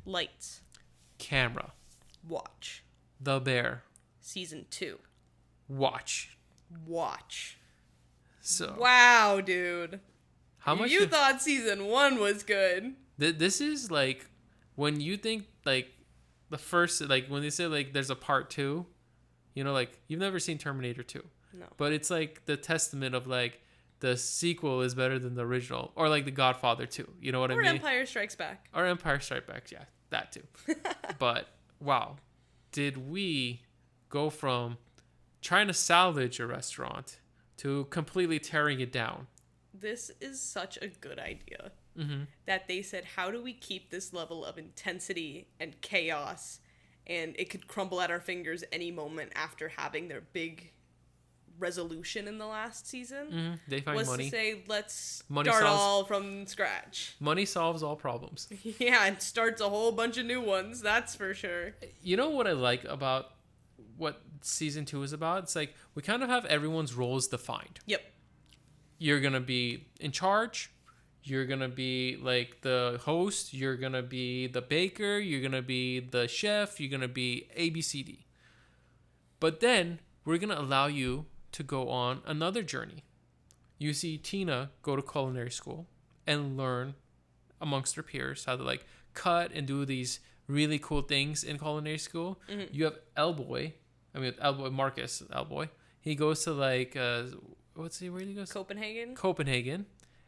Lights. Camera. Watch. The Bear. Season 2. Watch. So. Wow, dude. How much you thought season 1 was good? This is like when you think like the first, like when they say like there's a part 2, you know, like you've never seen Terminator 2. No. But it's like the testament of like the sequel is better than the original, or like The Godfather 2. You know what I mean? Or Empire Strikes Back. Or Empire Strikes Back, yeah, that too. But wow, did we go from trying to salvage a restaurant to completely tearing it down? This is such a good idea. Mm-hmm. That they said, how do we keep this level of intensity and chaos, and it could crumble at our fingers any moment after having their big resolution in the last season? Mm-hmm. They find was money. To say, let's Money start solves, all from scratch. Money solves all problems. Yeah, and starts a whole bunch of new ones, that's for sure. You know what I like about what season 2 is about? It's like we kind of have everyone's roles defined. Yep. You're going to be in charge. You're going to be like the host. You're going to be the baker. You're going to be the chef. You're going to be ABCD. But then we're going to allow you to go on another journey. You see Tina go to culinary school and learn amongst her peers how to like cut and do these really cool things in culinary school. Mm-hmm. You have Marcus Elboy. He goes to like, where did he go? Copenhagen.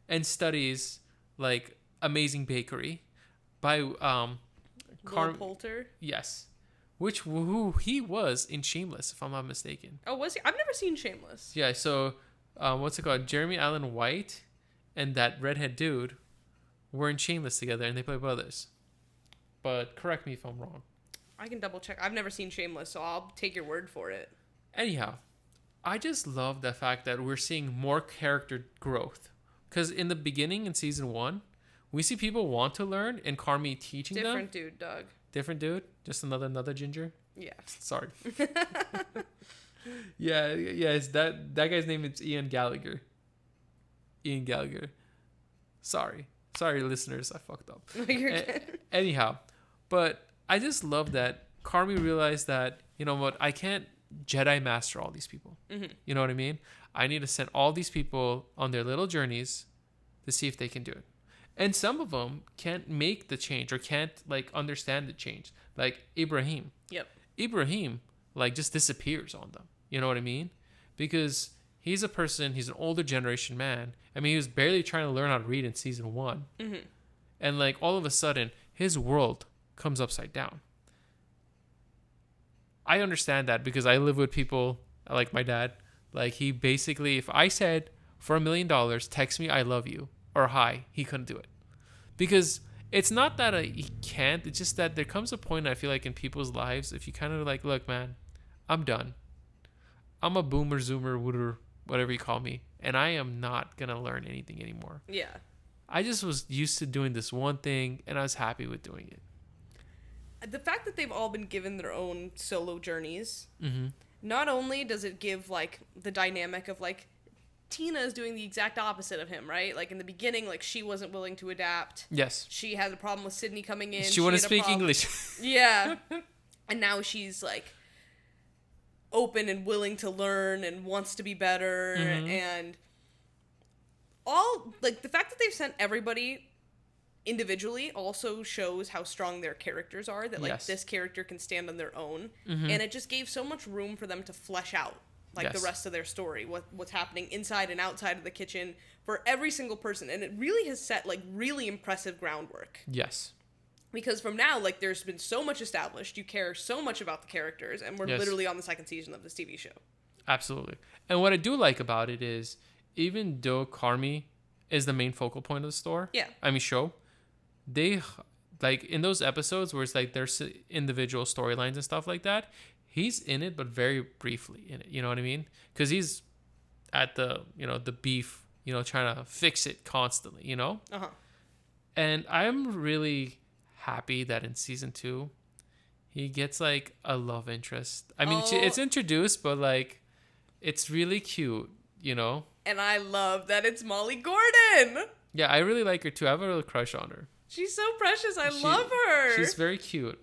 And studies like amazing bakery by Will Poulter. Yes, who he was in Shameless, if I'm not mistaken. Oh, was he? I've never seen Shameless. Yeah, so what's it called? Jeremy Allen White and that redhead dude were in Shameless together, and they play brothers. But correct me if I'm wrong. I can double check. I've never seen Shameless, so I'll take your word for it. Anyhow, I just love the fact that we're seeing more character growth. Because in the beginning in season 1, we see people want to learn and Carmi teaching them. Different dude, Doug. Different dude? Just another ginger? Yeah. Sorry. yeah, it's that guy's name is Ian Gallagher. Sorry, listeners, I fucked up. No, you're good. Anyhow, but I just love that Carmi realized that, you know what, I can't Jedi master all these people. Mm-hmm. You know what I mean? I need to send all these people on their little journeys to see if they can do it. And some of them can't make the change or can't like understand the change. Like Ibrahim. Yep. Ibrahim like just disappears on them. You know what I mean? Because he's an older generation man. I mean, he was barely trying to learn how to read in season 1. Mm-hmm. And like all of a sudden, his world comes upside down. I understand that because I live with people like my dad. Like he basically, if I said for $1 million, text me I love you or hi, he couldn't do it. Because it's not that he can't. It's just that there comes a point I feel like in people's lives, if you kind of like, look, man, I'm done. I'm a boomer, zoomer, wooder, whatever you call me. And I am not going to learn anything anymore. Yeah. I just was used to doing this one thing and I was happy with doing it. The fact that they've all been given their own solo journeys, mm-hmm. not only does it give like the dynamic of like Tina is doing the exact opposite of him, right? Like in the beginning, like she wasn't willing to adapt. Yes. She had a problem with Sydney coming in. She wanted to speak English. Yeah. And now she's like open and willing to learn and wants to be better. Mm-hmm. And all like the fact that they've sent everybody individually also shows how strong their characters are, that like yes. this character can stand on their own. Mm-hmm. And it just gave so much room for them to flesh out like yes. the rest of their story, what's happening inside and outside of the kitchen for every single person. And it really has set like really impressive groundwork. Yes. Because from now, like there's been so much established, you care so much about the characters, and we're yes. literally on the second season of this TV show. Absolutely. And what I do like about it is, even though Carmi is the main focal point of the show, they like in those episodes where it's like there's individual storylines and stuff like that, he's in it, but very briefly in it. You know what I mean? Because he's at the beef, trying to fix it constantly, Uh-huh. And I'm really happy that in season 2, he gets like a love interest. I mean, it's introduced, but like, it's really cute, And I love that it's Molly Gordon. Yeah, I really like her too. I have a real crush on her. She's so precious. I love her. She's very cute.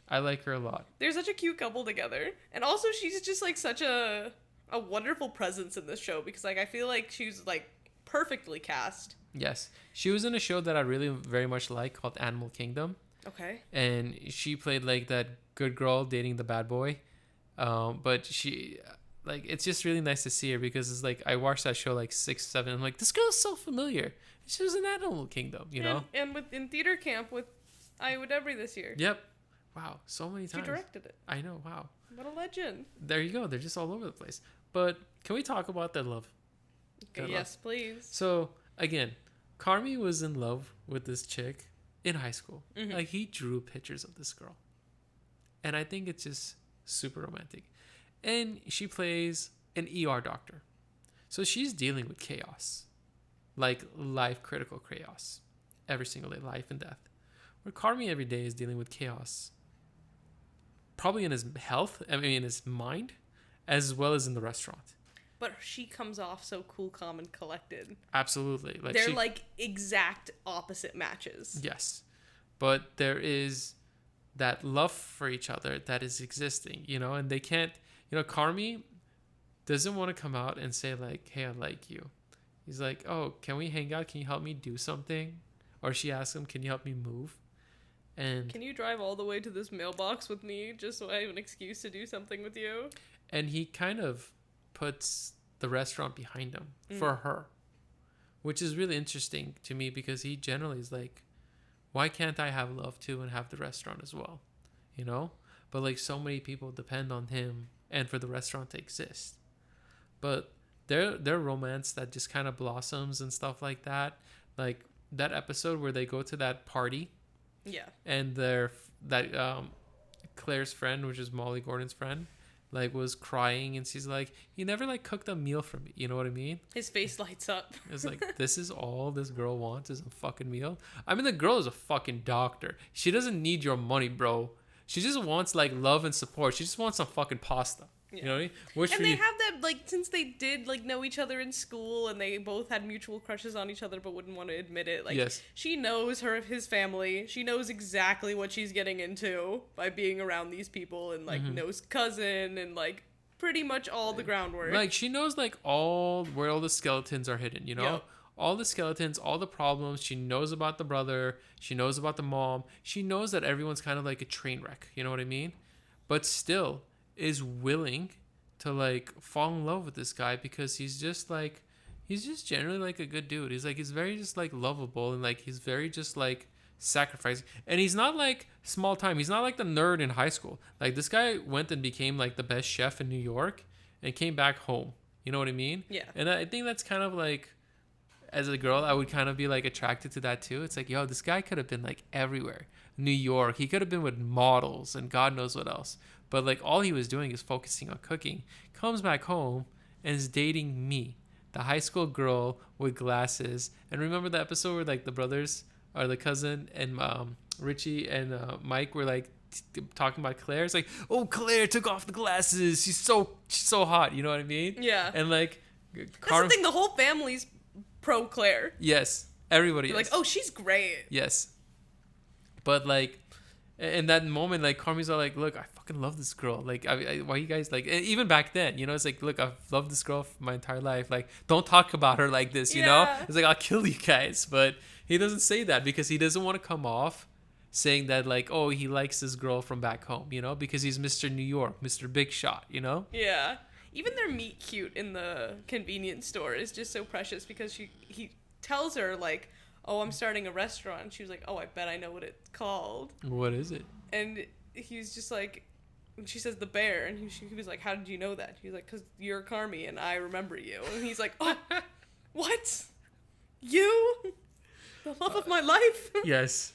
I like her a lot. They're such a cute couple together. And also she's just like such a wonderful presence in this show because like I feel like she's like perfectly cast. Yes. She was in a show that I really very much like called Animal Kingdom. Okay. And she played like that good girl dating the bad boy. But she like it's just really nice to see her because it's like I watched that show like 6, 7. I'm like, this girl's so familiar. She was in Animal Kingdom, you know? And in theater camp with Ayo Edebiri this year. Yep. Wow, so many times. She directed it. I know, wow. What a legend. There you go. They're just all over the place. But can we talk about their love? Okay, yes, please. So, again, Carmi was in love with this chick in high school. Mm-hmm. Like, he drew pictures of this girl. And I think it's just super romantic. And she plays an ER doctor. So she's dealing with chaos. Like, life-critical chaos. Every single day, life and death. Where Carmi every day is dealing with chaos. Probably in his health, in his mind, as well as in the restaurant. But she comes off so cool, calm, and collected. Absolutely. Like they're like exact opposite matches. Yes. But there is that love for each other that is existing, you know, and they can't, you know, Carmi doesn't want to come out and say like, hey, I like you. He's like, oh, can we hang out? Can you help me do something? Or she asks him, can you help me move? And can you drive all the way to this mailbox with me just so I have an excuse to do something with you? And he kind of puts the restaurant behind him for her, which is really interesting to me because he generally is like, why can't I have love too and have the restaurant as well? You know? But like so many people depend on him and for the restaurant to exist. But their romance that just kind of blossoms and stuff like that. Like that episode where they go to that party. Yeah. And Claire's friend, which is Molly Gordon's friend, like was crying and she's like, you never like cooked a meal for me. You know what I mean? His face lights up. It's like, this is all this girl wants is a fucking meal. I mean, the girl is a fucking doctor. She doesn't need your money, bro. She just wants like love and support. She just wants some fucking pasta. Yeah. You know what I mean? And they have that, like, since they did, like, know each other in school and they both had mutual crushes on each other but wouldn't want to admit it. Like, yes. She knows his family. She knows exactly what she's getting into by being around these people and, like, knows cousin and, like, pretty much all the groundwork. Like, she knows, like, where all the skeletons are hidden, you know? Yep. All the skeletons, all the problems. She knows about the brother. She knows about the mom. She knows that everyone's kind of like a train wreck. You know what I mean? But still is willing to like fall in love with this guy because he's just generally like a good dude. He's very just like lovable and like he's very just like sacrificing. And he's not like small time. He's not like the nerd in high school. Like this guy went and became like the best chef in New York and came back home. You know what I mean? Yeah. And I think that's kind of like, as a girl, I would kind of be like attracted to that too. It's like, yo, this guy could have been like everywhere. New York. He could have been with models and God knows what else. But like all he was doing is focusing on cooking. Comes back home and is dating me, the high school girl with glasses. And remember the episode where like the brothers or the cousin and Richie and Mike were like talking about Claire? It's like, oh, Claire took off the glasses. She's so hot. You know what I mean? Yeah. And like, that's the thing. The whole family's pro Claire. Yes, everybody is. Like, oh, she's great. Yes. But like in that moment, like Carmi's all like, look, I fucking love this girl. Like, why you guys like, even back then, you know, it's like, look, I've loved this girl for my entire life. Like, don't talk about her like this, you know? It's like, I'll kill you guys. But he doesn't say that because he doesn't want to come off saying that like, oh, he likes this girl from back home, you know? Because he's Mr. New York, Mr. Big Shot, you know? Yeah. Even their meet cute in the convenience store is just so precious because he tells her like, oh, I'm starting a restaurant. She was like, oh, I bet I know what it's called. What is it? And he's just like, she says the Bear. And he was like, how did you know that? He's like, because you're Carmi and I remember you. And he's like, oh, what? You? The love of my life? Yes.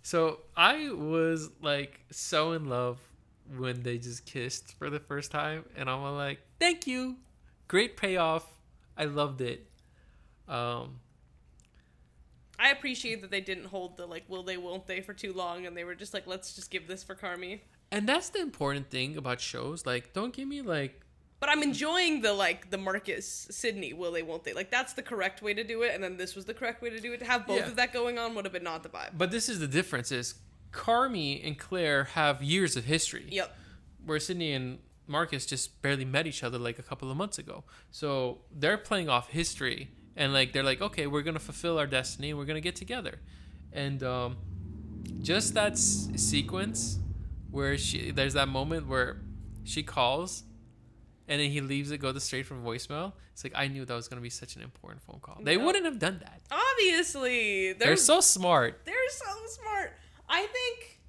So I was like so in love when they just kissed for the first time. And I'm like, thank you. Great payoff. I loved it. I appreciate that they didn't hold the, like, will they, won't they for too long, and they were just like, let's just give this for Carmi. And that's the important thing about shows. Like, don't give me, like, But I'm enjoying the Marcus Sydney, will they, won't they? Like, that's the correct way to do it, and then this was the correct way to do it. To have both of that going on would have been not the vibe. But this is the difference, is Carmy and Claire have years of history. Yep. Where Sydney and Marcus just barely met each other like a couple of months ago. So they're playing off history, and like they're like, okay, we're going to fulfill our destiny, and we're going to get together. And just that sequence where there's that moment where she calls, and then he leaves it, goes straight from voicemail. It's like, I knew that was going to be such an important phone call. They wouldn't have done that. Obviously. They're so smart. They're so smart. I think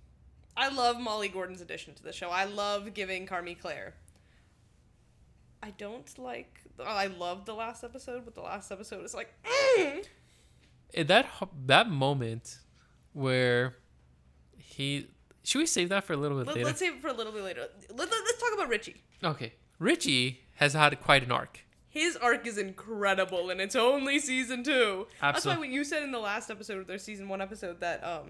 I love Molly Gordon's addition to the show. I love giving Carmy Claire. I loved the last episode, but the last episode is like, That moment where should we save that for a little bit later? Let's save it for a little bit later. Let's talk about Richie. Okay. Richie has had quite an arc. His arc is incredible, and it's only season 2. Absolutely. That's why when you said in the last episode, their season 1 episode, that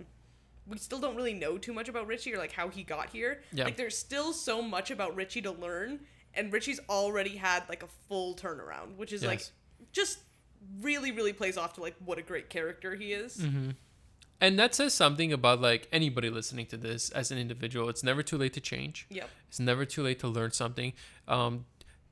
we still don't really know too much about Richie, or like how he got here. Yeah. Like, there's still so much about Richie to learn, and Richie's already had like a full turnaround, which is like just really, really plays off to like what a great character he is. Mm-hmm. And that says something about like anybody listening to this as an individual. It's never too late to change. Yep. It's never too late to learn something.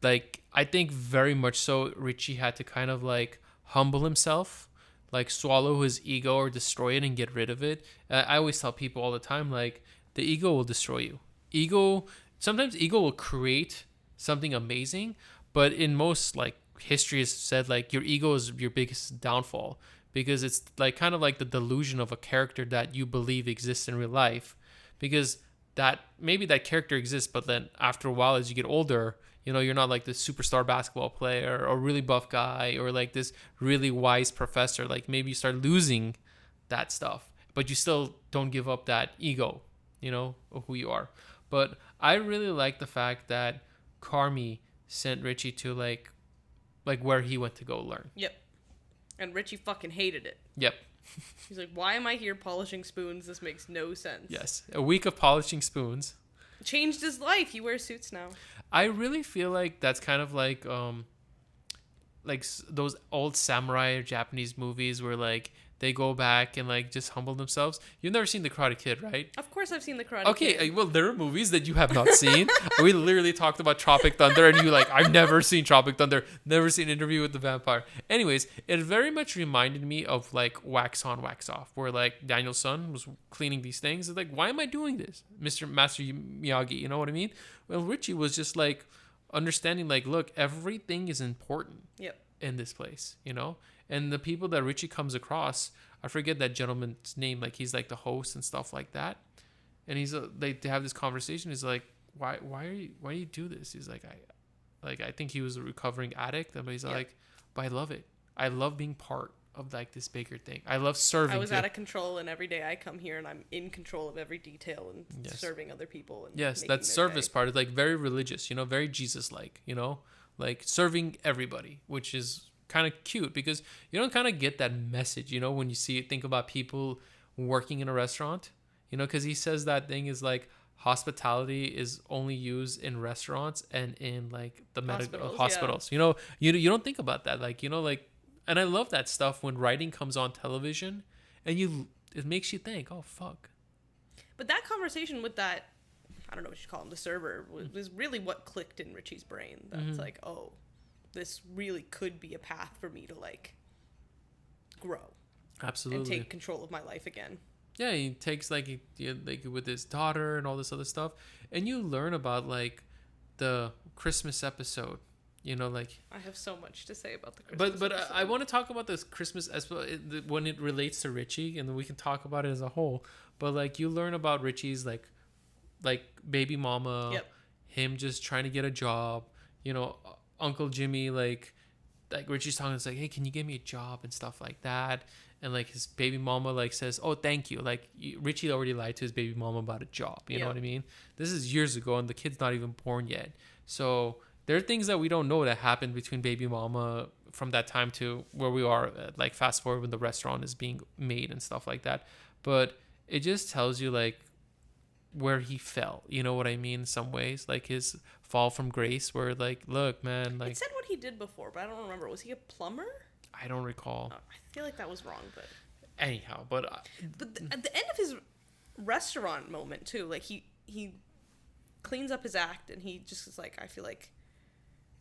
Like, I think very much so Richie had to kind of like humble himself, like swallow his ego or destroy it and get rid of it. I always tell people all the time, like, the ego will destroy you. Sometimes ego will create something amazing, but in most like history has said like your ego is your biggest downfall, because it's like kind of like the delusion of a character that you believe exists in real life, because that maybe that character exists, but then after a while, as you get older, you know, you're not like this superstar basketball player or really buff guy or like this really wise professor. Like, maybe you start losing that stuff, but you still don't give up that ego, you know, of who you are. But I really like the fact that Carmy sent Richie to like where he went to go learn. Yep. And Richie fucking hated it. Yep. He's like, why am I here polishing spoons? This makes no sense. Yes. A week of polishing spoons. Changed his life. He wears suits now. I really feel like that's kind of like those old samurai or Japanese movies where like they go back and like just humble themselves. You've never seen The Karate Kid, right? Of course I've seen The Karate Kid. Okay, well, there are movies that you have not seen. We literally talked about Tropic Thunder, and you like, I've never seen Tropic Thunder, never seen Interview with the Vampire. Anyways, it very much reminded me of like Wax On, Wax Off, where like Daniel's son was cleaning these things. It's like, why am I doing this, Master Miyagi? You know what I mean? Well, Richie was just like understanding like, look, everything is important. Yep. In this place, you know? And the people that Richie comes across, I forget that gentleman's name, like he's like the host and stuff like that. And he's they have this conversation. He's like, why do you do this? He's like, I think he was a recovering addict. And he's like, but I love it. I love being part of like this bigger thing. I love serving. I was out of control, and every day I come here and I'm in control of every detail and serving other people. And yes, that service part is like very religious, you know, very Jesus-like, you know, like serving everybody, which is kind of cute because you don't kind of get that message, you know, when you think about people working in a restaurant, you know, because he says that thing is like hospitality is only used in restaurants and in like the medical hospitals. Yeah. You know, you don't think about that, like, you know, like, and I love that stuff when writing comes on television and it makes you think, oh fuck. But that conversation with that, I don't know what you call him, the server, was really what clicked in Richie's brain. That's like, oh, this really could be a path for me to like grow. Absolutely. And take control of my life again. Yeah, he takes like with his daughter and all this other stuff, and you learn about like the Christmas episode. You know, like I have so much to say about the Christmas. But I want to talk about this Christmas episode when it relates to Richie, and then we can talk about it as a whole. But like you learn about Richie's like baby mama, him just trying to get a job. You know, Uncle Jimmy like Richie's talking. It's like, hey, can you give me a job and stuff like that. And like his baby mama like says, oh, thank you. Like Richie already lied to his baby mama about a job. You know what I mean? This is years ago, and the kid's not even born yet. So there are things that we don't know that happened between baby mama from that time to where we are, like fast forward when the restaurant is being made and stuff like that. But it just tells you like where he fell. You know what I mean? In some ways, like his fall from grace, where like, look, man, like. It said what he did before, but I don't remember. Was he a plumber? I don't recall. Oh, I feel like that was wrong, but. Anyhow, but. At the end of his restaurant moment too, like he cleans up his act and he just is like, I feel like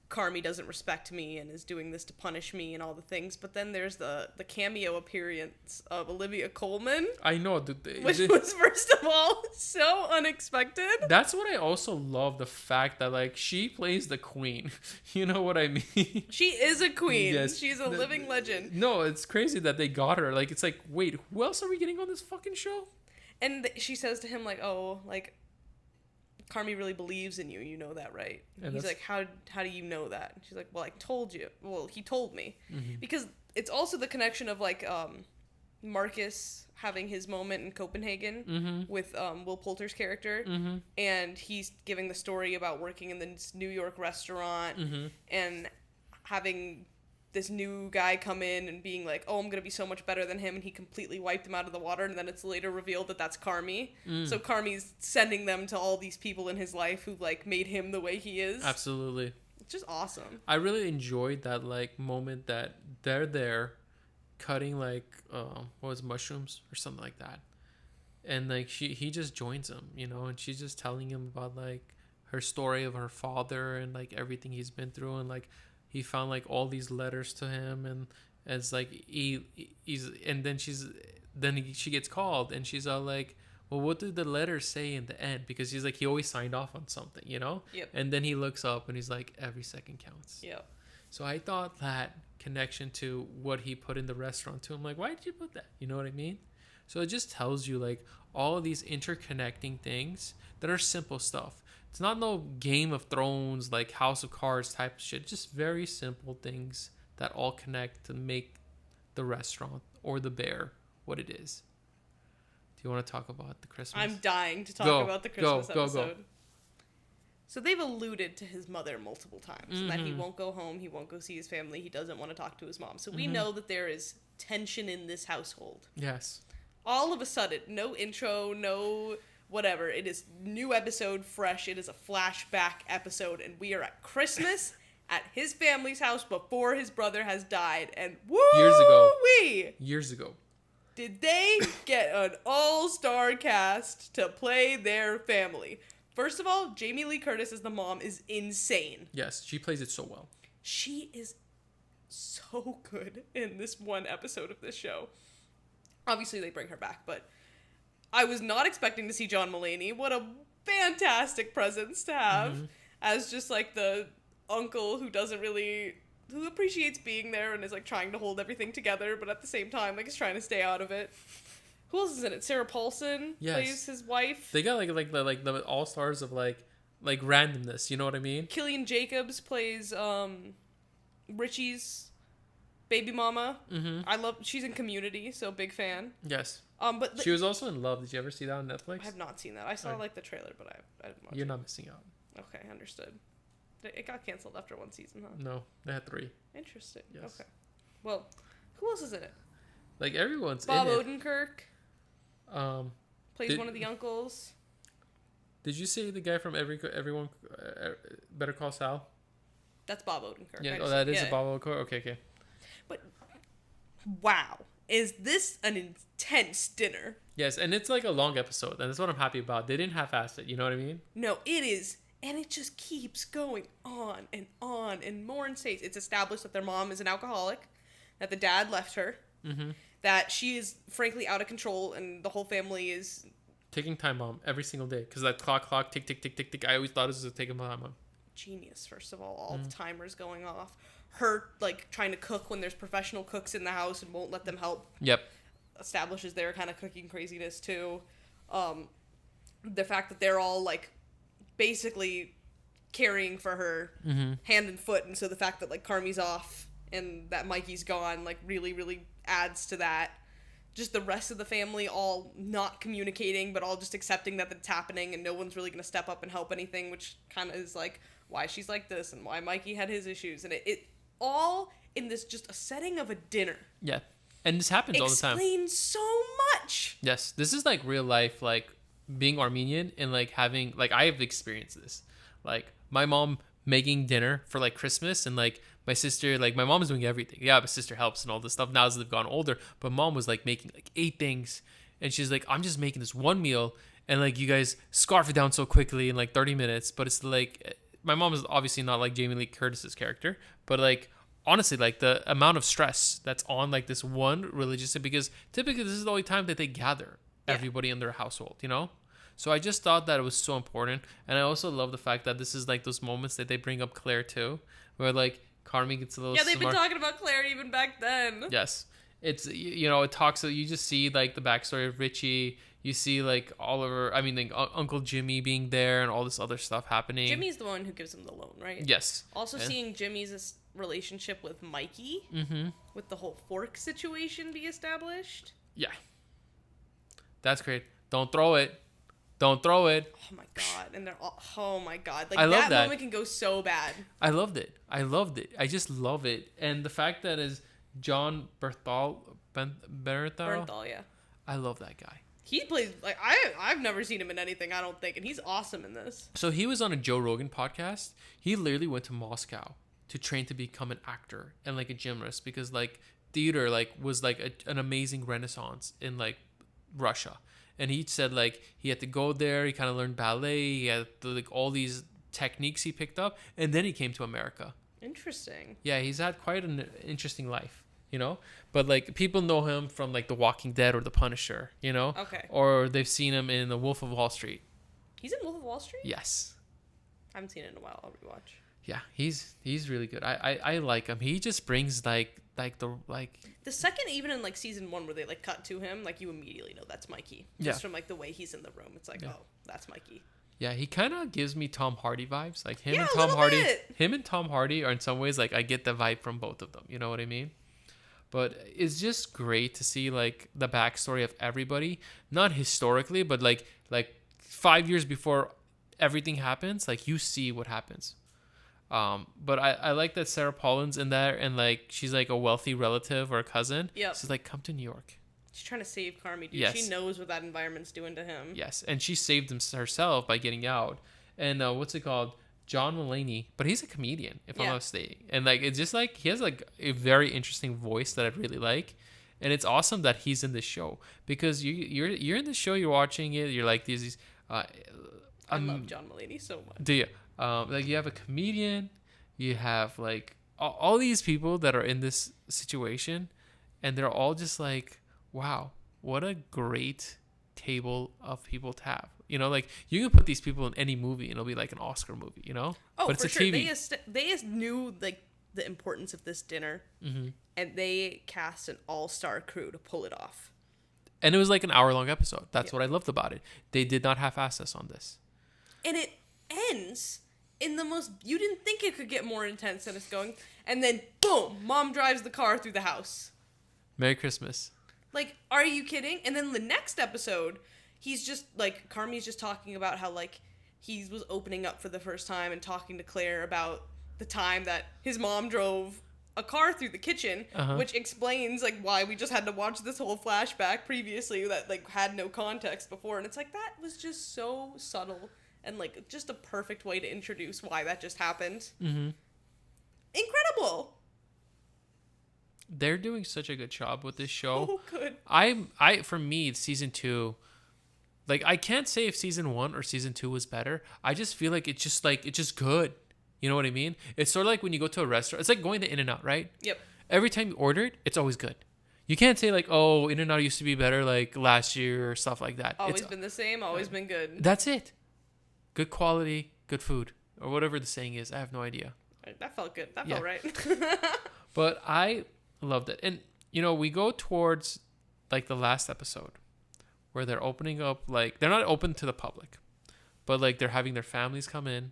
Carmy doesn't respect me and is doing this to punish me and all the things. But then there's the cameo appearance of Olivia Colman. I know, which was first of all so unexpected. That's what I also love, the fact that like she plays the queen. You know what I mean? She is a queen. Yes. She's a living legend. No, it's crazy that they got her. Like, it's like, wait, who else are we getting on this fucking show? And she says to him like, oh, like, Carmy really believes in you. You know that, right? And he's like, how do you know that? And she's like, well, I told you. Well, he told me. Mm-hmm. Because it's also the connection of like Marcus having his moment in Copenhagen mm-hmm. with Will Poulter's character. Mm-hmm. And he's giving the story about working in this New York restaurant mm-hmm. and having this new guy come in and being like, oh, I'm going to be so much better than him. And he completely wiped him out of the water. And then it's later revealed that that's Carmy. Mm. So Carmy's sending them to all these people in his life who like made him the way he is. Absolutely. It's just awesome. I really enjoyed that like moment that they're there cutting like, what was mushrooms or something like that. And like he just joins them, you know, and she's just telling him about like her story of her father and like everything he's been through. And like, he found like all these letters to him, and it's like he's and then she gets called and she's all like, well, what did the letters say in the end? Because he's like, he always signed off on something, you know. Yep. And then he looks up and he's like, every second counts. Yep. So I thought that connection to what he put in the restaurant too. I'm like, why did you put that? You know what I mean? So it just tells you like all of these interconnecting things that are simple stuff. It's not no Game of Thrones, like House of Cards type of shit. Just very simple things that all connect to make the restaurant or the bear what it is. Do you want to talk about the Christmas? I'm dying to talk about the Christmas episode. So they've alluded to his mother multiple times. Mm-hmm. That he won't go home, he won't go see his family, he doesn't want to talk to his mom. So we mm-hmm. know that there is tension in this household. Yes. All of a sudden, no intro, no... whatever, it is new episode, fresh, it is a flashback episode, and we are at Christmas at his family's house before his brother has died, and years ago did they get an all-star cast to play their family. First of all, Jamie Lee Curtis as the mom is insane. Yes, she plays it so well. She is so good in this one episode of this show. Obviously they bring her back, but I was not expecting to see John Mulaney. What a fantastic presence to have mm-hmm. as just like the uncle who appreciates being there and is like trying to hold everything together, but at the same time like is trying to stay out of it. Who else is in it? Sarah Paulson plays his wife. They got like the all stars of like randomness. You know what I mean? Killian Jacobs plays Richie's baby mama. Mm-hmm. She's in Community, so big fan. Yes. But she was also in Love. Did you ever see that on Netflix? I have not seen that. I saw like the trailer, but I didn't watch it. You're not missing out. Okay, understood. It got canceled after one season, huh? No, they had 3. Interesting. Yes. Okay. Well, who else is in it? Like everyone's Bob in it. Odenkirk. Plays one of the uncles. Did you see the guy from Everyone Better Call Saul? That's Bob Odenkirk. Yeah. Oh, that is a Bob Odenkirk. Okay. But wow. Is this an intense dinner? Yes, and it's like a long episode, and that's what I'm happy about. They didn't half-ass it, you know what I mean? No, it is, and it just keeps going on, and more insane. It's established that their mom is an alcoholic, that the dad left her, mm-hmm. that she is frankly out of control, and the whole family is... taking time bomb every single day, because that clock, tick, tick, tick, tick, tick, I always thought it was a taking time bomb. Genius, first of all the timers going off. Her, like, trying to cook when there's professional cooks in the house and won't let them help. Yep. Establishes their kind of cooking craziness, too. The fact that they're all, like, basically caring for her mm-hmm. hand and foot. And so the fact that, like, Carmy's off and that Mikey's gone, like, really, really adds to that. Just the rest of the family all not communicating, but all just accepting that it's happening and no one's really going to step up and help anything, which kind of is, like, why she's like this and why Mikey had his issues. And it all in this just a setting of a dinner. Yeah. And this happens all the time. Explains so much. Yes. This is like real life, like being Armenian and like having like I have experienced this. Like my mom making dinner for like Christmas and like my sister, like my mom's doing everything. Yeah, my sister helps and all this stuff now as they've gone older. But mom was like making like 8 things. And she's like, I'm just making this one meal. And like you guys scarf it down so quickly in like 30 minutes. But it's like, my mom is obviously not like Jamie Lee Curtis's character. But like, honestly, like the amount of stress that's on like this one religious, because typically this is the only time that they gather everybody in their household, you know? So I just thought that it was so important. And I also love the fact that this is like those moments that they bring up Claire too, where like Carmi gets a little they've been talking about Claire even back then. Yes. It's, you know, it talks, so you just see like the backstory of Richie. You see like Oliver, I mean like Uncle Jimmy being there and all this other stuff happening. Jimmy's the one who gives him the loan, right? Yes. Also seeing Jimmy's relationship with Mikey, with the whole fork situation be established. Yeah. That's great. Don't throw it. Don't throw it. Oh my god. And they're all, oh my god. Like I love that moment can go so bad. I loved it. I just love it. And the fact that is John Bernthal, yeah. I love that guy. He plays like I've never seen him in anything, I don't think, and he's awesome in this. So he was on a Joe Rogan podcast. He literally went to Moscow to train to become an actor and like a gymnast, because like theater like was like an amazing renaissance in like Russia. And he said like he had to go there, he kind of learned ballet, he had to, like all these techniques he picked up, and then he came to America. Interesting. Yeah, he's had quite an interesting life, you know? But like people know him from like The Walking Dead or The Punisher, you know? Okay. Or they've seen him in The Wolf of Wall Street. He's in Wolf of Wall Street? Yes. I haven't seen it in a while. I'll rewatch. Yeah, he's really good. I like him. He just brings the second, even in like season 1 where they like cut to him, like you immediately know that's Mikey. Just from like the way he's in the room. It's like, oh, that's Mikey. Yeah, he kind of gives me Tom Hardy vibes. Like him and Tom Hardy are in some ways like I get the vibe from both of them. You know what I mean? But it's just great to see like the backstory of everybody, not historically, but like 5 years before everything happens, like you see what happens. But I like that Sarah Paulin's in there, and like she's like a wealthy relative or a cousin. Yeah. She's like, come to New York. She's trying to save Carmi, dude. Yes. She knows what that environment's doing to him. Yes, and she saved him herself by getting out. And what's it called? John Mulaney, but he's a comedian, if I'm not mistaken. And like it's just like he has like a very interesting voice that I really like. And it's awesome that he's in this show, because you're in the show, you're watching it, you're like these I love John Mulaney so much. Do you? Like you have a comedian, you have like all these people that are in this situation, and they're all just like, wow, what a great table of people to have. You know, like you can put these people in any movie and it'll be like an Oscar movie, you know? Oh, but it's for sure. TV. They just knew like the importance of this dinner, and they cast an all-star crew to pull it off. And it was like an hour-long episode. That's what I loved about it. They did not half-ass us on this. And it ends in the most, you didn't think it could get more intense than it's going, and then boom, mom drives the car through the house. Merry Christmas. Like, are you kidding? And then the next episode, he's just like, Carmi's just talking about how like he was opening up for the first time and talking to Claire about the time that his mom drove a car through the kitchen, which explains like why we just had to watch this whole flashback previously that like had no context before. And it's like, that was just so subtle and like just a perfect way to introduce why that just happened. Incredible. They're doing such a good job with this show. So good. I for me, season 2, like I can't say if season 1 or season 2 was better. I just feel like it's just good. You know what I mean? It's sort of like when you go to a restaurant. It's like going to In-N-Out, right? Yep. Every time you order it, it's always good. You can't say like, oh, In-N-Out used to be better like last year or stuff like that. Always been the same, always been good. That's it. Good quality, good food, or whatever the saying is. I have no idea. That felt good. That felt right. But I loved it. And, you know, we go towards like the last episode where they're opening up, like, they're not open to the public, but like they're having their families come in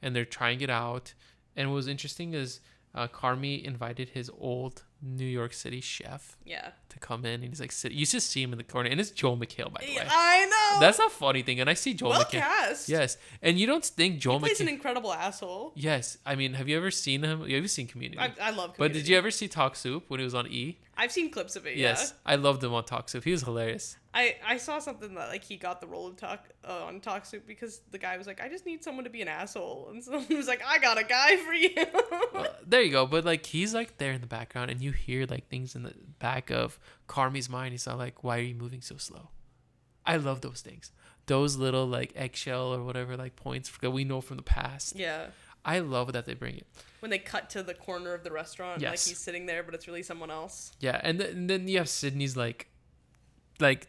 and they're trying it out. And what was interesting is Carmi invited his old New York City chef to come in, and he's like, you just see him in the corner, and it's Joel McHale, by the way. I know. That's a funny thing, and I see Joel McHale. Cast. Yes, and you don't think Joel McHale plays an incredible asshole. Yes, I mean, have you ever seen him? Have you seen Community? I love Community. But did you ever see Talk Soup when he was on E? I've seen clips of it. Yes, I loved him on Talk Soup. He was hilarious. I saw something that like he got the role of on Talk Soup because the guy was like, I just need someone to be an asshole, and someone was like, I got a guy for you. Well, there you go. But like he's like there in the background, and you hear like things in the back of Carmi's mind. He's not like, why are you moving so slow? I love those things. Those little like eggshell or whatever like points that we know from the past. Yeah. I love that they bring it. When they cut to the corner of the restaurant, like he's sitting there, but it's really someone else. Yeah, and then you have Sydney's like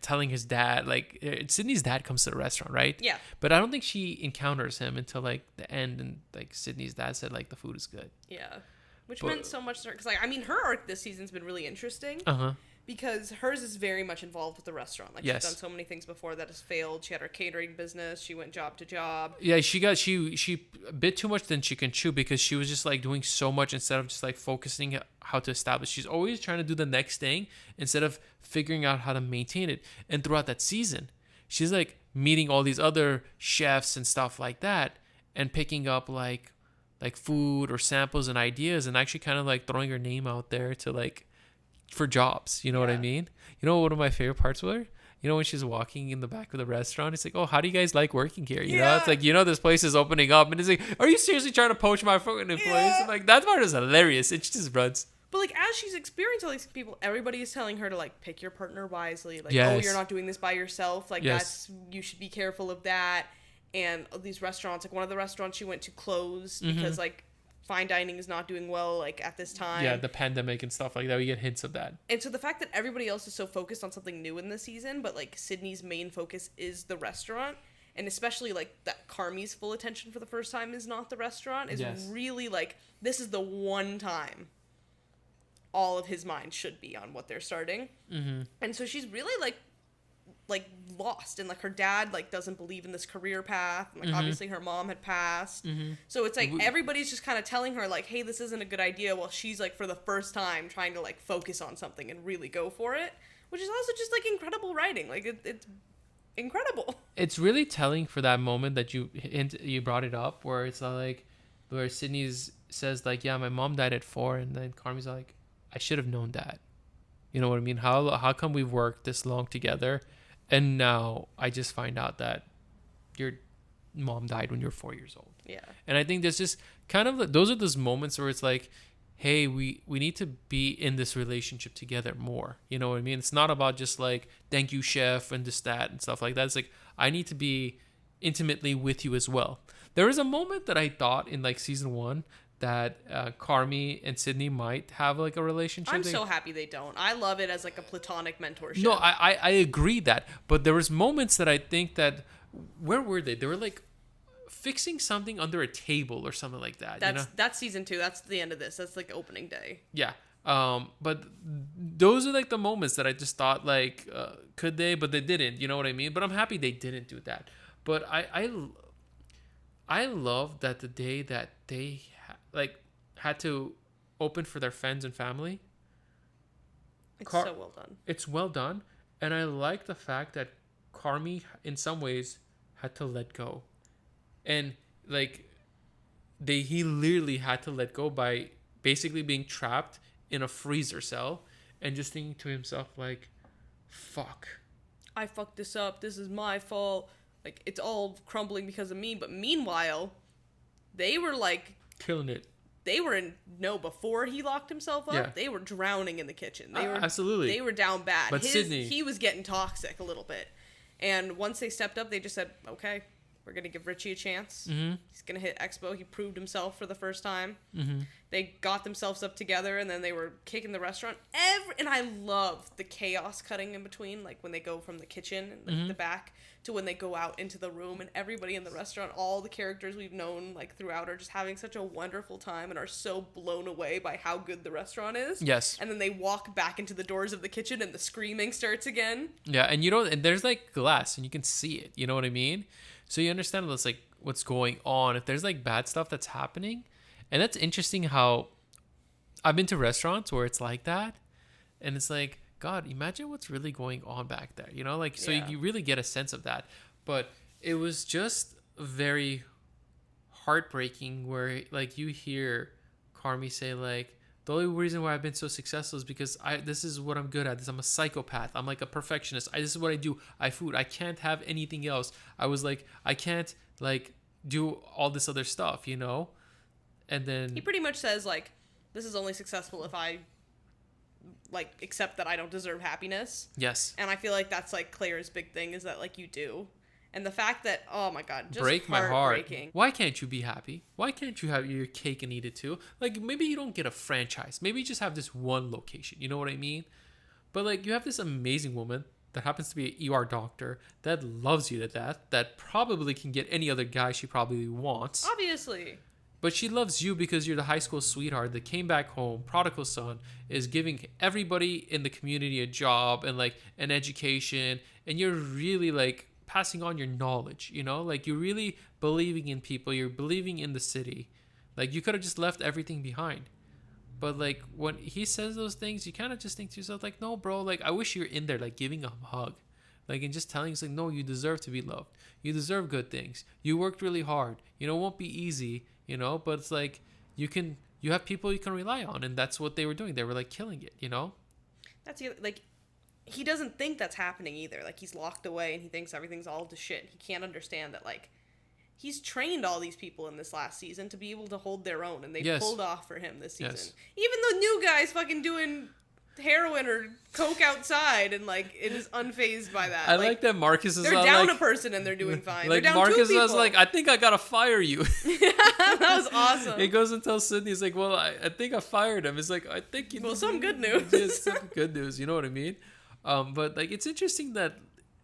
telling his dad, like Sydney's dad comes to the restaurant, right? Yeah. But I don't think she encounters him until like the end, and like Sydney's dad said like the food is good. Yeah, which meant so much to her because like I mean her arc this season's been really interesting. Because hers is very much involved with the restaurant. Like, she's done so many things before that has failed. She had her catering business. She went job to job. Yeah, she bit too much than she can chew because she was just, like, doing so much instead of just, like, focusing how to establish. She's always trying to do the next thing instead of figuring out how to maintain it. And throughout that season, she's, like, meeting all these other chefs and stuff like that and picking up, like food or samples and ideas and actually kind of, like, throwing her name out there to, like, for jobs, you know what I mean? You know what one of my favorite parts were? You know when she's walking in the back of the restaurant, it's like, oh, how do you guys like working here? You know, it's like, you know, this place is opening up, and it's like, are you seriously trying to poach my fucking employees? And like that part is hilarious. It just runs. But like as she's experienced all these people, everybody is telling her to like pick your partner wisely. Like, oh, you're not doing this by yourself. Like that's you should be careful of that. And these restaurants, like one of the restaurants she went to closed because like fine dining is not doing well like at this time. Yeah, the pandemic and stuff like that. We get hints of that. And so the fact that everybody else is so focused on something new in this season, but like Sydney's main focus is the restaurant, and especially like that Carmi's full attention for the first time is not the restaurant, is really like this is the one time all of his mind should be on what they're starting. And so she's really like lost, and like her dad like doesn't believe in this career path, and like obviously her mom had passed, so it's like everybody's just kind of telling her like, hey, this isn't a good idea, while she's like for the first time trying to like focus on something and really go for it, which is also just like incredible writing. Like it's incredible. It's really telling for that moment that you brought it up, where it's like where Sydney says like, yeah, my mom died at 4, and then Carmi's like, I should have known that. You know what I mean? How come we've worked this long together, and now I just find out that your mom died when you were 4 years old? Yeah. And I think there's just kind of those are those moments where it's like, hey, we need to be in this relationship together more. You know what I mean? It's not about just like, thank you, chef, and this, that, and stuff like that. It's like, I need to be intimately with you as well. There was a moment that I thought in like season 1 that Carmi and Sydney might have like a relationship. I'm so happy they don't. I love it as like a platonic mentorship. No, I agree that, but there was moments that I think that, where were they? They were like fixing something under a table or something like that. That's season 2. That's the end of this. That's like opening day. Yeah. But those are like the moments that I just thought like, could they? But they didn't. You know what I mean? But I'm happy they didn't do that. But I love that the day that they had to open for their friends and family. It's so well done. It's well done. And I like the fact that Carmi, in some ways, had to let go. And, like, he literally had to let go by basically being trapped in a freezer cell and just thinking to himself, like, fuck. I fucked this up. This is my fault. Like, it's all crumbling because of me. But meanwhile, they were, like... killing it. They were before he locked himself up, they were drowning in the kitchen. They were absolutely. They were down bad. But Sydney, he was getting toxic a little bit. And once they stepped up, they just said, okay, we're going to give Richie a chance. Mm-hmm. He's going to hit Expo. He proved himself for the first time. Mm-hmm. They got themselves up together, and then they were kicking the restaurant. And I love the chaos cutting in between, like when they go from the kitchen and the back to when they go out into the room, and everybody in the restaurant, all the characters we've known like throughout, are just having such a wonderful time and are so blown away by how good the restaurant is. Yes. And then they walk back into the doors of the kitchen and the screaming starts again. Yeah, and and there's like glass and you can see it, you know what I mean? So you understand what's going on. If there's like bad stuff that's happening, and that's interesting how I've been to restaurants where it's like that, and it's like, God, imagine what's really going on back there, you know? Like, so you really get a sense of that. But it was just very heartbreaking where, like, you hear Carmi say, like, The only reason why I've been so successful is because this is what I'm good at. I'm a psychopath. I'm like a perfectionist. This is what I do. I can't have anything else. I was like, I can't like do all this other stuff, you know? And then he pretty much says like, this is only successful if I like accept that I don't deserve happiness. Yes. And I feel like that's like Claire's big thing is that like you do. And the fact that, oh my God, just break my heart. Why can't you be happy? Why can't you have your cake and eat it too? Like, maybe you don't get a franchise. Maybe you just have this one location. You know what I mean? But, like, you have this amazing woman that happens to be an ER doctor that loves you to death, that probably can get any other guy she probably wants. Obviously. But she loves you because you're the high school sweetheart that came back home, prodigal son, is giving everybody in the community a job and, like, an education. And you're really, like, passing on your knowledge, you know, like you're really believing in people, you're believing in the city. Like you could have just left everything behind, but like when he says those things, you kind of just think to yourself like, no bro, like I wish you were in there like giving a hug, like and just telling us like, no, you deserve to be loved, you deserve good things, you worked really hard, you know, it won't be easy, you know, but it's like you have people you can rely on, and that's what they were doing. They were like killing it, you know. That's like he doesn't think that's happening either. Like, he's locked away and he thinks everything's all to shit. He can't understand that, like, he's trained all these people in this last season to be able to hold their own, and they pulled off for him this season. Yes. Even the new guy's fucking doing heroin or coke outside and, like, it is unfazed by that. I like that Marcus is they're down like, a person and they're doing fine. Like, they're down Marcus 2 people. was like, I think I gotta fire you. That was awesome. He goes and tells Sydney, he's like, well, I think I fired him. It's like, I think you know. Well, some good news. Yes, some good news. You know what I mean? But like it's interesting that,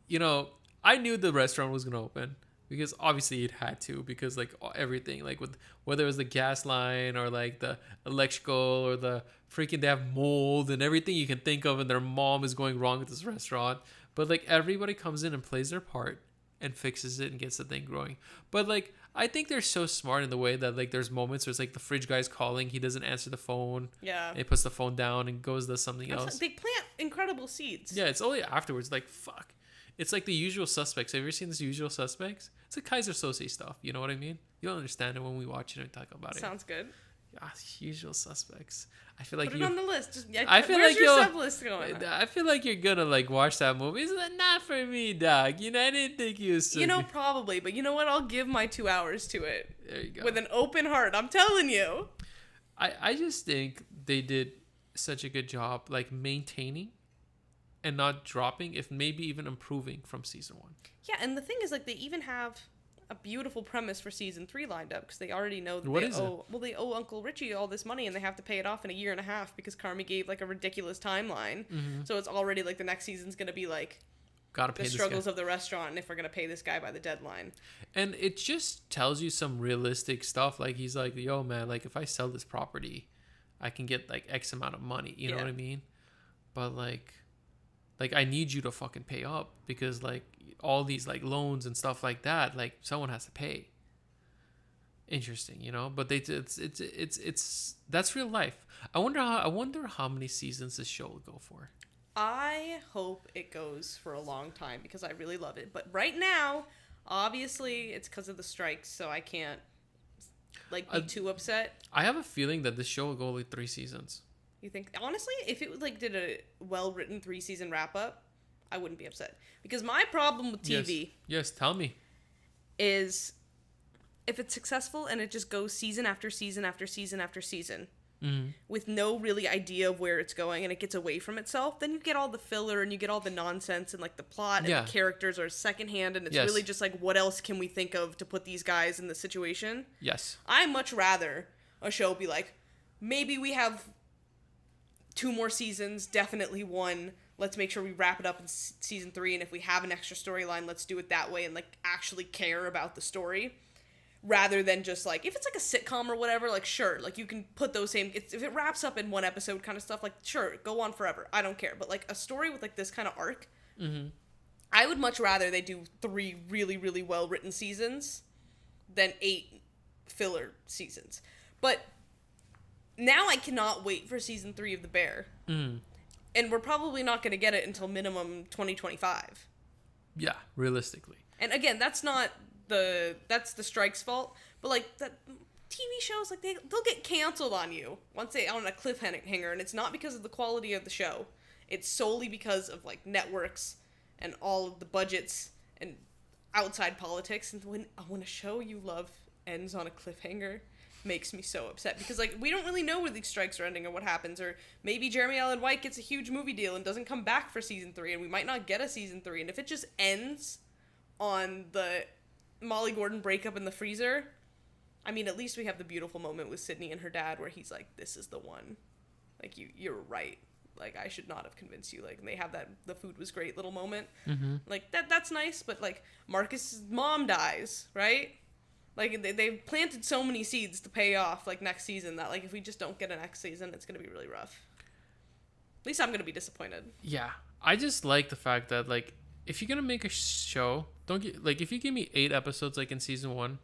you know, I knew the restaurant was gonna open because obviously it had to, because like everything, like with whether it was the gas line or like the electrical or the freaking, they have mold and everything you can think of, and their mom is going wrong at this restaurant. But like everybody comes in and plays their part and fixes it and gets the thing growing. But like I think they're so smart in the way that like there's moments where it's like the fridge guy's calling, he doesn't answer the phone. Yeah. He puts the phone down and goes to something else. They plant incredible seeds. Yeah, it's only afterwards like fuck. It's like The Usual Suspects. Have you ever seen this Usual Suspects? It's like Kaiser Soze stuff. You know what I mean? You'll understand it when we watch it and talk about it. Sounds good. Yeah, Usual Suspects. I feel like put it on the list. Just, yeah, I feel where's like your sub list going? I feel like you're gonna like watch that movie. It's not for me, dog. You know, I didn't think you was. You know, probably, but you know what? I'll give my 2 hours to it. There you go. With an open heart. I'm telling you. I just think they did such a good job, like maintaining and not dropping, if maybe even improving from season 1. Yeah, and the thing is, like, they even have a beautiful premise for season 3 lined up, because they already know that they owe Uncle Richie all this money and they have to pay it off in a year and a half because Carmy gave like a ridiculous timeline. Mm-hmm. So it's already like the next season's gonna be like gotta pay the struggles of the restaurant, and if we're gonna pay this guy by the deadline. And it just tells you some realistic stuff. Like he's like, yo man, like if I sell this property, I can get like X amount of money. You know what I mean? But like I need you to fucking pay up, because like all these like loans and stuff like that, like someone has to pay. Interesting, you know. But it's that's real life. I wonder how many seasons this show will go for. I hope it goes for a long time because I really love it. But right now, obviously, it's because of the strikes, so I can't like be too upset. I have a feeling that this show will go like 3 seasons. You think? Honestly, if it like did a well-written 3-season wrap-up, I wouldn't be upset. Because my problem with TV... Yes, tell me. ...is if it's successful and it just goes season after season after season after season with no really idea of where it's going, and it gets away from itself, then you get all the filler and you get all the nonsense, and like the plot and the characters are secondhand, and it's really just like, what else can we think of to put these guys in the situation? Yes. I much rather a show be like, maybe we have 2 more seasons, definitely 1. Let's make sure we wrap it up in season 3, and if we have an extra storyline, let's do it that way and like actually care about the story, rather than just like, if it's like a sitcom or whatever, like sure, like you can put those same, if it wraps up in 1 episode kind of stuff, like sure, go on forever, I don't care. But like a story with like this kind of arc, I would much rather they do 3 really, really well written seasons than 8 filler seasons. But now I cannot wait for season 3 of The Bear. And we're probably not going to get it until minimum 2025. Yeah, realistically. And again, that's the strike's fault. But like that TV shows, like, they'll get canceled on you once they on a cliffhanger, and it's not because of the quality of the show. It's solely because of, like, networks and all of the budgets and outside politics. And when a show you love ends on a cliffhanger, makes me so upset, because, like, we don't really know where these strikes are ending or what happens, or maybe Jeremy Allen White gets a huge movie deal and doesn't come back for season 3, and we might not get a season 3. And if it just ends on the Molly Gordon breakup in the freezer, I mean, at least we have the beautiful moment with Sydney and her dad where he's like, this is the one, like, you're right, like, I should not have convinced you, like, and they have that the food was great little moment. Like, that's nice, but, like, Marcus's mom dies, right? Like, they've planted so many seeds to pay off, like, next season that, like, if we just don't get a next season, it's going to be really rough. At least I'm going to be disappointed. Yeah. I just like the fact that, like, if you're going to make a show, if you give me 8 episodes, like, in season 1,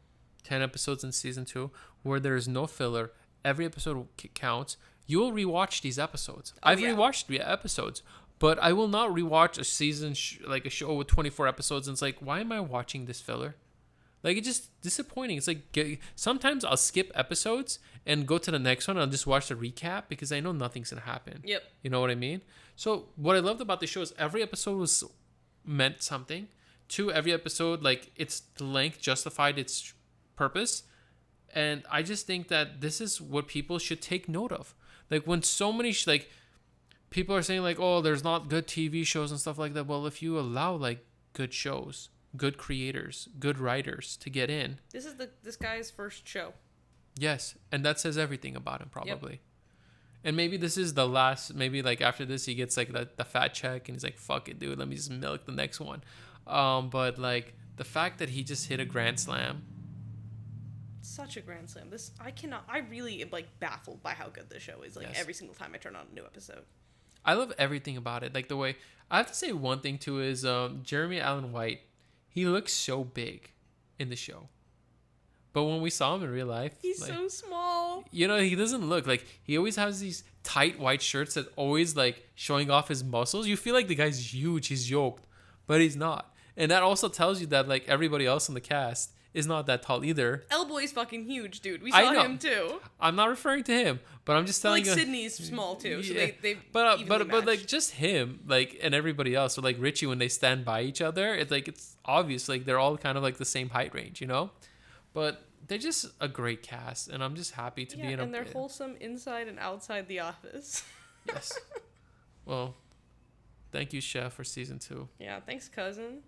10 episodes in season 2, where there's no filler, every episode counts, you will rewatch these episodes. I've rewatched 3 episodes, but I will not rewatch a season, like, a show with 24 episodes, and it's like, why am I watching this filler? Like, it's just disappointing. It's like, sometimes I'll skip episodes and go to the next one and I'll just watch the recap because I know nothing's going to happen. Yep. You know what I mean? So what I loved about the show is every episode was meant something. 2, every episode, like, its length justified its purpose. And I just think that this is what people should take note of. Like, when so many, people are saying, like, oh, there's not good TV shows and stuff like that. Well, if you allow, like, good shows, good creators, good writers to get in. This is this guy's first show. Yes, and that says everything about him, probably. Yep. And maybe this is the last, maybe, like, after this he gets, like, the fat check and he's like, fuck it, dude, let me just milk the next one. But, like, the fact that he just hit a grand slam. Such a grand slam. I really am, like, baffled by how good this show is, like, yes. Every single time I turn on a new episode. I love everything about it. Like, the way, I have to say one thing too is Jeremy Allen White. He looks so big in the show. But when we saw him in real life, he's, like, so small. You know, he doesn't look like, he always has these tight white shirts that always, like, showing off his muscles. You feel like the guy's huge, he's yoked, but he's not. And that also tells you that, like, everybody else in the cast is not that tall either. Elboy's fucking huge, dude. We saw him too. I'm not referring to him, but I'm just telling you. Like, Sydney's small too, so yeah. But like, just him, like, and everybody else, so, like, Richie, when they stand by each other, it's like, it's obvious, like, they're all kind of, like, the same height range, you know. But they're just a great cast, and I'm just happy to be in. And they're wholesome inside and outside the office. Yes. Well, thank you, Chef, for season 2. Yeah, thanks, cousin.